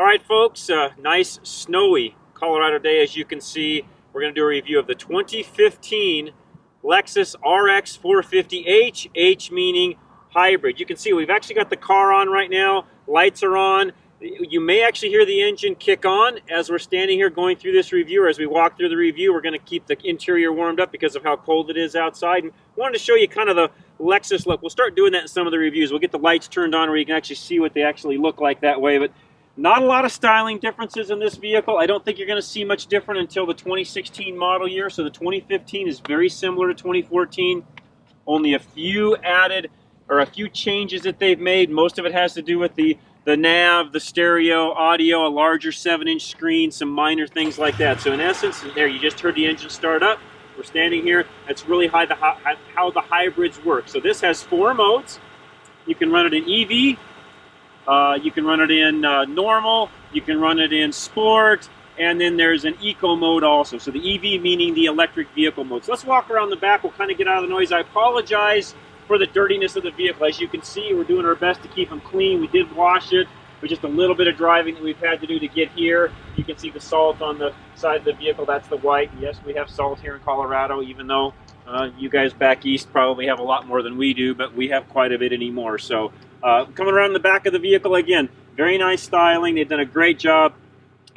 right, folks, nice snowy Colorado day. As you can see, we're going to do a review of the 2015 Lexus RX450h, H meaning hybrid. You can see we've actually got the car on right now. Lights are on. You may actually hear the engine kick on as we're standing here going through this review. Or as we walk through the review, we're going to keep the interior warmed up because of how cold it is outside. And wanted to show you kind of the Lexus look. We'll start doing that in some of the reviews. We'll get the lights turned on where you can actually see what they actually look like that way. But not a lot of styling differences in this vehicle. I don't think you're going to see much different until the 2016 model year. So the 2015 is very similar to 2014. Only a few added, or a few changes that they've made. Most of it has to do with the nav, the stereo, audio, a larger 7-inch screen, some minor things like that. So in essence, there you just heard the engine start up. We're standing here. That's really how the hybrids work. So this has 4 modes. You can run it in EV. You can run it in normal, you can run it in sport, and then there's an eco mode also. So the EV meaning the electric vehicle mode. So let's walk around the back. We'll kind of get out of the noise. I apologize for the dirtiness of the vehicle. As you can see, we're doing our best to keep them clean. We did wash it with just a little bit of driving that we've had to do to get here. You can see the salt on the side of the vehicle. That's the white. Yes, we have salt here in Colorado, even though you guys back east probably have a lot more than we do, but we have quite a bit anymore. So coming around the back of the vehicle again, very nice styling. They've done a great job.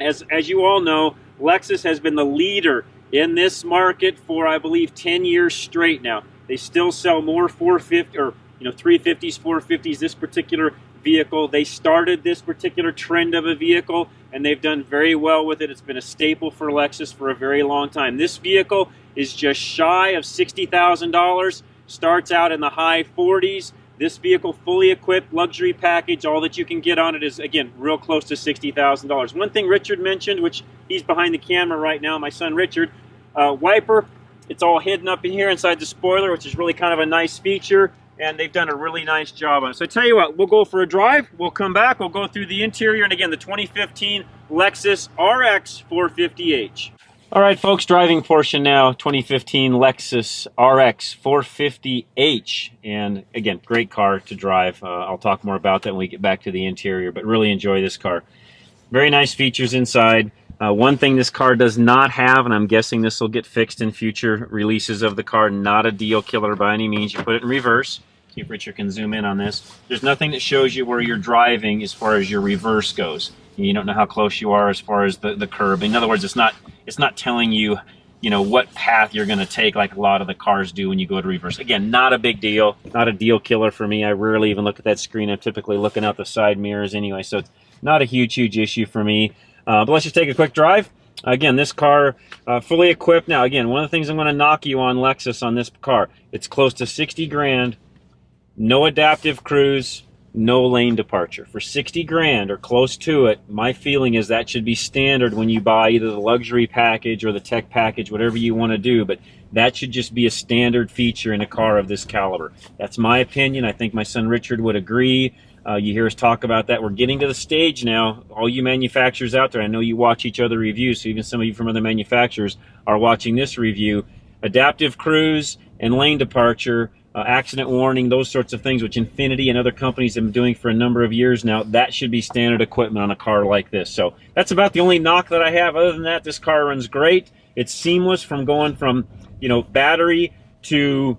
As you all know, Lexus has been the leader in this market for, I believe, 10 years straight now. They still sell more 450 or 350s, 450s. This particular vehicle, they started this particular trend of a vehicle, and they've done very well with it. It's been a staple for Lexus for a very long time. This vehicle is just shy of $60,000. Starts out in the high 40s. This vehicle, fully equipped, luxury package, all that you can get on it is, again, real close to $60,000. One thing Richard mentioned, which he's behind the camera right now, my son Richard, wiper, it's all hidden up in here inside the spoiler, which is really kind of a nice feature, and they've done a really nice job on it. So I tell you what, we'll go for a drive, we'll come back, we'll go through the interior, and again, the 2015 Lexus RX450h. All right, folks, driving portion now, 2015 Lexus RX450h. And again, great car to drive. I'll talk more about that when we get back to the interior, but really enjoy this car. Very nice features inside. One thing this car does not have, and I'm guessing this will get fixed in future releases of the car, not a deal killer by any means. You put it in reverse. See if Richard can zoom in on this. There's nothing that shows you where you're driving as far as your reverse goes. You don't know how close you are as far as the curb. In other words, it's not telling you, what path you're going to take like a lot of the cars do when you go to reverse. Again, not a big deal, not a deal killer for me. I rarely even look at that screen. I'm typically looking out the side mirrors anyway, so it's not a huge issue for me. But let's just take a quick drive. Again, this car fully equipped. Now, again, one of the things I'm going to knock you on Lexus on this car, it's close to 60 grand, no adaptive cruise, no lane departure. For 60 grand or close to it, my feeling is that should be standard when you buy either the luxury package or the tech package, whatever you want to do, but that should just be a standard feature in a car of this caliber. That's my opinion. I think my son Richard would agree. You hear us talk about that. We're getting to the stage now, all you manufacturers out there, I know you watch each other reviews, so even some of you from other manufacturers are watching this review. Adaptive cruise and lane departure, accident warning, those sorts of things, which Infiniti and other companies have been doing for a number of years now, that should be standard equipment on a car like this. So that's about the only knock that I have. Other than that, this car runs great. It's seamless from going from, battery to,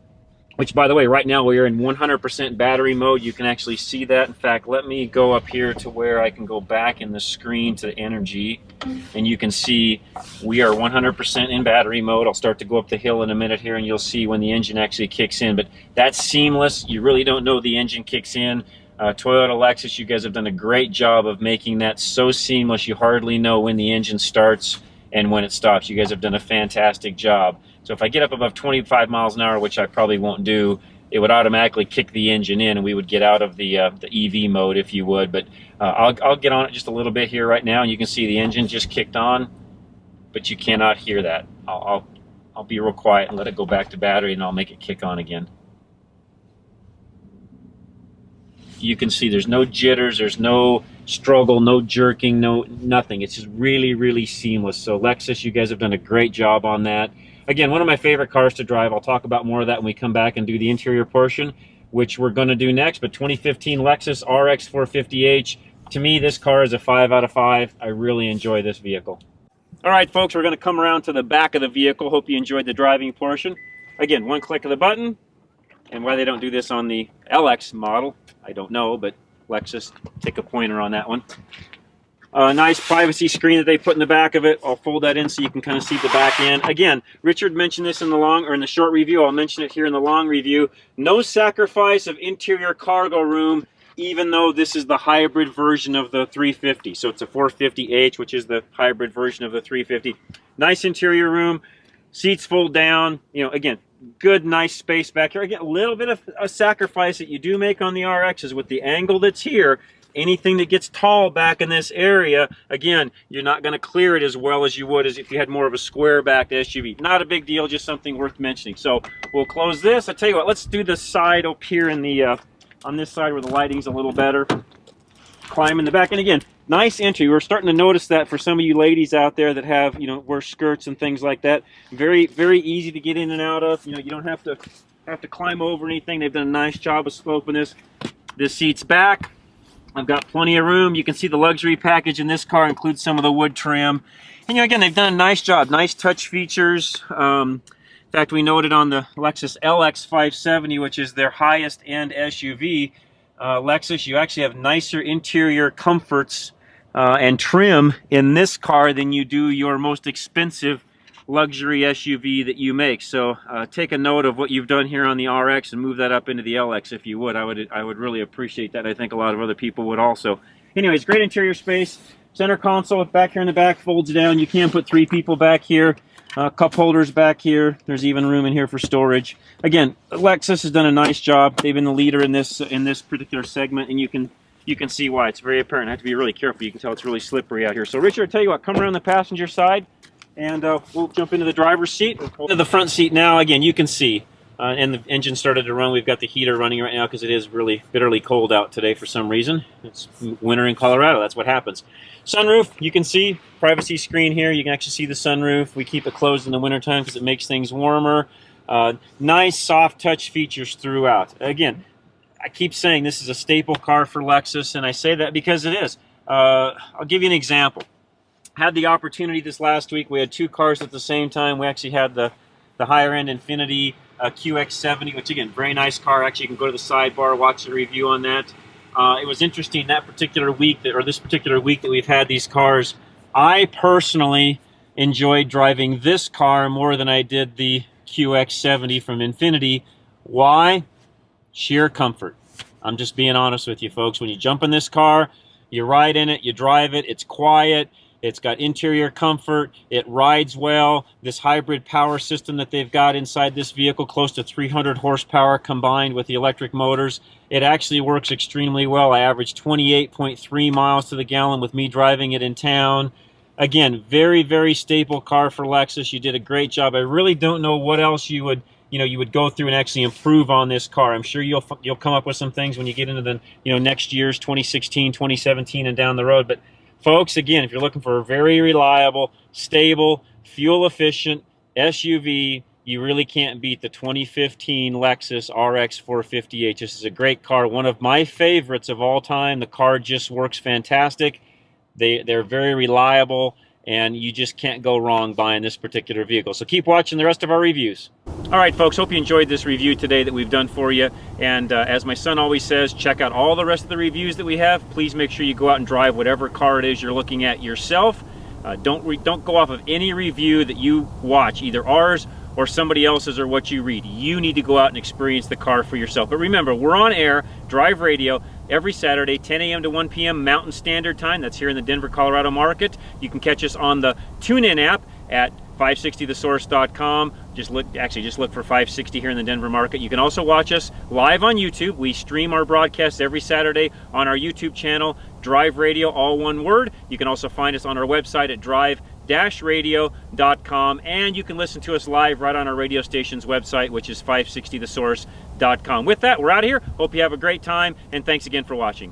which by the way, right now we are in 100% battery mode. You can actually see that. In fact, let me go up here to where I can go back in the screen to energy, and you can see we are 100% in battery mode. I'll start to go up the hill in a minute here, and you'll see when the engine actually kicks in. But that's seamless. You really don't know the engine kicks in. Toyota, Lexus, you guys have done a great job of making that so seamless. You hardly know when the engine starts and when it stops. You guys have done a fantastic job. So if I get up above 25 miles an hour, which I probably won't do, it would automatically kick the engine in, and we would get out of the EV mode, if you would. But I'll get on it just a little bit here right now, and you can see the engine just kicked on, but you cannot hear that. I'll be real quiet and let it go back to battery, and I'll make it kick on again. You can see there's no jitters, there's no struggle, no jerking, nothing. It's just really seamless. So Lexus, you guys have done a great job on that. Again, one of my favorite cars to drive. I'll talk about more of that when we come back and do the interior portion, which we're going to do next. But 2015 Lexus RX450h, To me, this car is a 5 out of 5. I really enjoy this vehicle. All right, folks, we're going to come around to the back of the vehicle. Hope you enjoyed the driving portion. Again, one click of the button. And why they don't do this on the LX model, I don't know, but Lexus, take a pointer on that one. Nice privacy screen that they put in the back of it. I'll fold that in so you can kind of see the back end. Again, Richard mentioned this in the short review. I'll mention it here in the long review. No sacrifice of interior cargo room, even though this is the hybrid version of the 350. So it's a 450h, which is the hybrid version of the 350. Nice interior room. Seats fold down. You know, again, good, nice space back here. Again, a little bit of a sacrifice that you do make on the RX is with the angle that's here. Anything that gets tall back in this area, again, you're not going to clear it as well as you would as if you had more of a square-backed SUV. Not a big deal, just something worth mentioning. So we'll close this. I tell you what, let's do the side up here in the on this side where the lighting's a little better. Climb in the back, and again, nice entry. We're starting to notice that for some of you ladies out there that have, you know, wear skirts and things like that. Very, very easy to get in and out of. You know, you don't have to climb over anything. They've done a nice job of sloping this. This seat's back. I've got plenty of room. You can see the luxury package in this car includes some of the wood trim. And, you know, again, they've done a nice job. Nice touch features. In fact, we noted on the Lexus LX570, which is their highest end SUV, Lexus, you actually have nicer interior comforts and trim in this car than you do your most expensive luxury SUV that you make. So take a note of what you've done here on the RX and move that up into the LX if you would. I would really appreciate that. I think a lot of other people would also. Anyways, great interior space. Center console back here in the back folds down. You can put 3 people back here. Cup holders back here. There's even room in here for storage. Again, Lexus has done a nice job. They've been the leader in this particular segment, and you can see why. It's very apparent. I have to be really careful. You can tell it's really slippery out here. So Richard, I'll tell you what, come around the passenger side, and we'll jump into the driver's seat. Into the front seat now. Again, you can see, and the engine started to run. We've got the heater running right now because it is really bitterly cold out today for some reason. It's winter in Colorado. That's what happens. Sunroof, you can see, privacy screen here. You can actually see the sunroof. We keep it closed in the wintertime because it makes things warmer. Nice soft touch features throughout. Again, I keep saying this is a staple car for Lexus, and I say that because it is. I'll give you an example. Had the opportunity this last week. We had 2 cars at the same time. We actually had the higher end Infiniti QX70, which again, very nice car. Actually, you can go to the sidebar, watch the review on that. It was interesting this particular week that we've had these cars. I personally enjoyed driving this car more than I did the QX70 from Infiniti. Why? Sheer comfort. I'm just being honest with you, folks. When you jump in this car, you ride in it, you drive it, it's quiet. It's got interior comfort. It rides well. This hybrid power system that they've got inside this vehicle, close to 300 horsepower combined with the electric motors. It actually works extremely well. I averaged 28.3 miles to the gallon with me driving it in town. Again, very, very staple car for Lexus. You did a great job. I really don't know what else you would go through and actually improve on this car. I'm sure you'll come up with some things when you get into the next year's 2016, 2017, and down the road. But folks, again, if you're looking for a very reliable, stable, fuel-efficient SUV, you really can't beat the 2015 Lexus RX450h. This is a great car, one of my favorites of all time. The car just works fantastic. They're very reliable, and you just can't go wrong buying this particular vehicle. So keep watching the rest of our reviews. All right, folks, hope you enjoyed this review today that we've done for you. And as my son always says, check out all the rest of the reviews that we have. Please make sure you go out and drive whatever car it is you're looking at yourself. Don't go off of any review that you watch, either ours or somebody else's or what you read. You need to go out and experience the car for yourself. But remember, we're on air, Drive Radio, every Saturday, 10 a.m. to 1 p.m. Mountain Standard Time. That's here in the Denver, Colorado market. You can catch us on the TuneIn app at 560thesource.com. Just look for 560 here in the Denver market. You can also watch us live on YouTube. We stream our broadcasts every Saturday on our YouTube channel, Drive Radio, all one word. You can also find us on our website at drive-radio.com, and you can listen to us live right on our radio station's website, which is 560thesource.com. With that, we're out of here. Hope you have a great time, and thanks again for watching.